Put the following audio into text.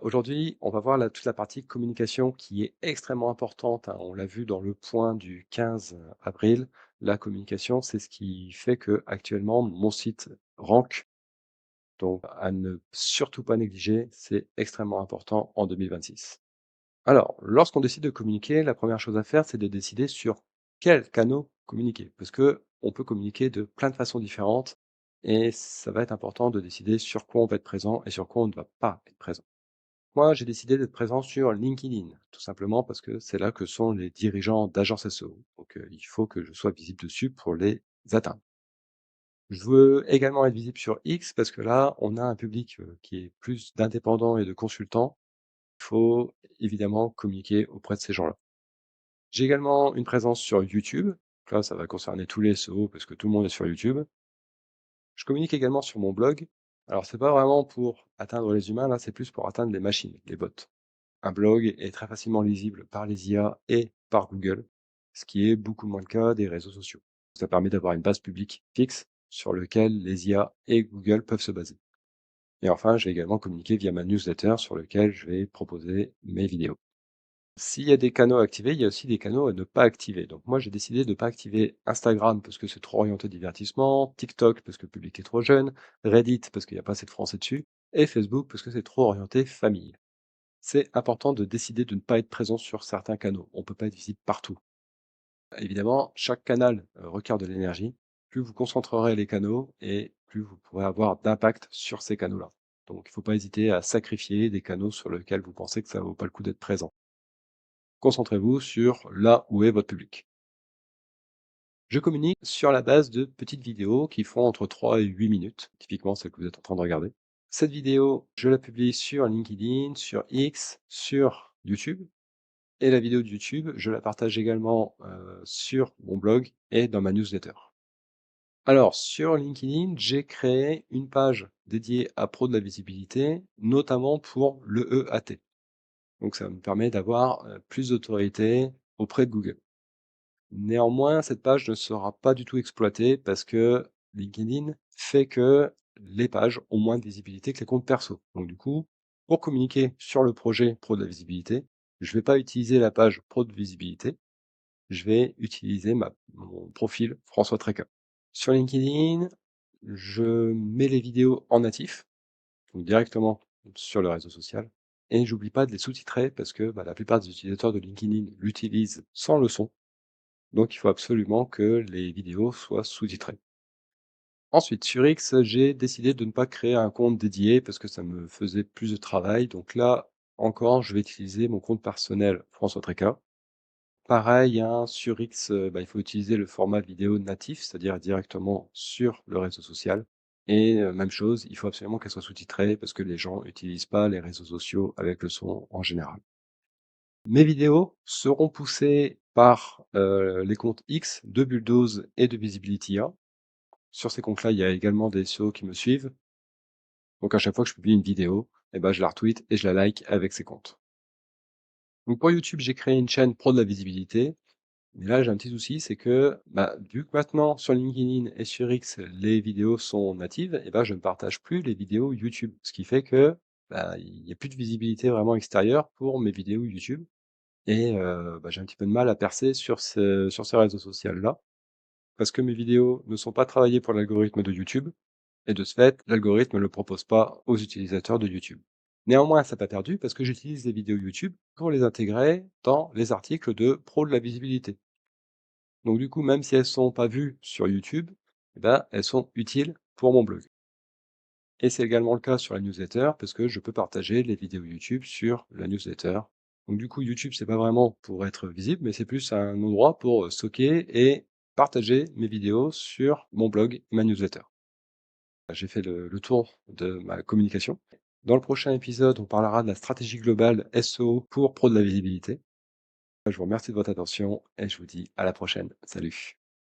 Aujourd'hui, on va voir toute la partie communication qui est extrêmement importante, hein. On l'a vu dans le point du 15 avril. La communication, c'est ce qui fait que actuellement mon site rank. Donc, à ne surtout pas négliger, c'est extrêmement important en 2026. Alors, lorsqu'on décide de communiquer, la première chose à faire, c'est de décider sur quels canaux communiquer. Parce que on peut communiquer de plein de façons différentes et ça va être important de décider sur quoi on va être présent et sur quoi on ne va pas être présent. Moi, j'ai décidé d'être présent sur LinkedIn, tout simplement parce que c'est là que sont les dirigeants d'agences SEO. Donc, il faut que je sois visible dessus pour les atteindre. Je veux également être visible sur X parce que là, on a un public qui est plus d'indépendants et de consultants. Il faut évidemment communiquer auprès de ces gens-là. J'ai également une présence sur YouTube. Donc là, ça va concerner tous les SEO parce que tout le monde est sur YouTube. Je communique également sur mon blog. Alors, c'est pas vraiment pour atteindre les humains, là, c'est plus pour atteindre les machines, les bots. Un blog est très facilement lisible par les IA et par Google, ce qui est beaucoup moins le cas des réseaux sociaux. Ça permet d'avoir une base publique fixe sur lequel les IA et Google peuvent se baser. Et enfin, je vais également communiquer via ma newsletter sur lequel je vais proposer mes vidéos. S'il y a des canaux activés, il y a aussi des canaux à ne pas activer. Donc moi, j'ai décidé de ne pas activer Instagram parce que c'est trop orienté divertissement, TikTok parce que le public est trop jeune, Reddit parce qu'il n'y a pas assez de français dessus, et Facebook parce que c'est trop orienté famille. C'est important de décider de ne pas être présent sur certains canaux. On ne peut pas être visible partout. Évidemment, chaque canal requiert de l'énergie. Plus vous concentrerez les canaux et plus vous pourrez avoir d'impact sur ces canaux-là. Donc il ne faut pas hésiter à sacrifier des canaux sur lesquels vous pensez que ça ne vaut pas le coup d'être présent. Concentrez-vous sur là où est votre public. Je communique sur la base de petites vidéos qui font entre 3 et 8 minutes, typiquement celle que vous êtes en train de regarder. Cette vidéo, je la publie sur LinkedIn, sur X, sur YouTube. Et la vidéo de YouTube, je la partage également, sur mon blog et dans ma newsletter. Alors sur LinkedIn, j'ai créé une page dédiée à Pro de la visibilité, notamment pour l'EEAT. Donc ça me permet d'avoir, plus d'autorité auprès de Google. Néanmoins, cette page ne sera pas du tout exploitée parce que LinkedIn fait que les pages ont moins de visibilité que les comptes perso. Donc du coup, pour communiquer sur le projet Pro de la visibilité, je ne vais pas utiliser la page Pro de visibilité, je vais utiliser mon profil François Tréca. Sur LinkedIn, je mets les vidéos en natif, donc directement sur le réseau social, et j'oublie pas de les sous-titrer parce que la plupart des utilisateurs de LinkedIn l'utilisent sans le son. Donc il faut absolument que les vidéos soient sous-titrées. Ensuite, sur X, j'ai décidé de ne pas créer un compte dédié parce que ça me faisait plus de travail. Donc là, encore, je vais utiliser mon compte personnel François Tréca. Pareil, hein, sur X, il faut utiliser le format vidéo natif, c'est-à-dire directement sur le réseau social. Et même chose, il faut absolument qu'elle soit sous-titrée parce que les gens n'utilisent pas les réseaux sociaux avec le son en général. Mes vidéos seront poussées par, les comptes X de Bulldoze et de Visibility IA. Sur ces comptes-là, il y a également des SEO qui me suivent. Donc à chaque fois que je publie une vidéo, je la retweet et je la like avec ces comptes. Donc pour YouTube, j'ai créé une chaîne pro de la visibilité. Mais là, j'ai un petit souci, c'est que, vu que maintenant sur LinkedIn et sur X, les vidéos sont natives, je ne partage plus les vidéos YouTube. Ce qui fait que, il n'y a plus de visibilité vraiment extérieure pour mes vidéos YouTube. Et j'ai un petit peu de mal à percer sur ce réseau social-là, parce que mes vidéos ne sont pas travaillées pour l'algorithme de YouTube et de ce fait, l'algorithme ne le propose pas aux utilisateurs de YouTube. Néanmoins, ça n'a pas perdu parce que j'utilise les vidéos YouTube pour les intégrer dans les articles de Pro de la visibilité. Donc du coup, même si elles sont pas vues sur YouTube, elles sont utiles pour mon blog. Et c'est également le cas sur la newsletter parce que je peux partager les vidéos YouTube sur la newsletter. Donc du coup, YouTube, c'est pas vraiment pour être visible, mais c'est plus un endroit pour stocker et partager mes vidéos sur mon blog et ma newsletter. J'ai fait le tour de ma communication. Dans le prochain épisode, on parlera de la stratégie globale SEO pour Pro de la visibilité. Je vous remercie de votre attention et je vous dis à la prochaine. Salut.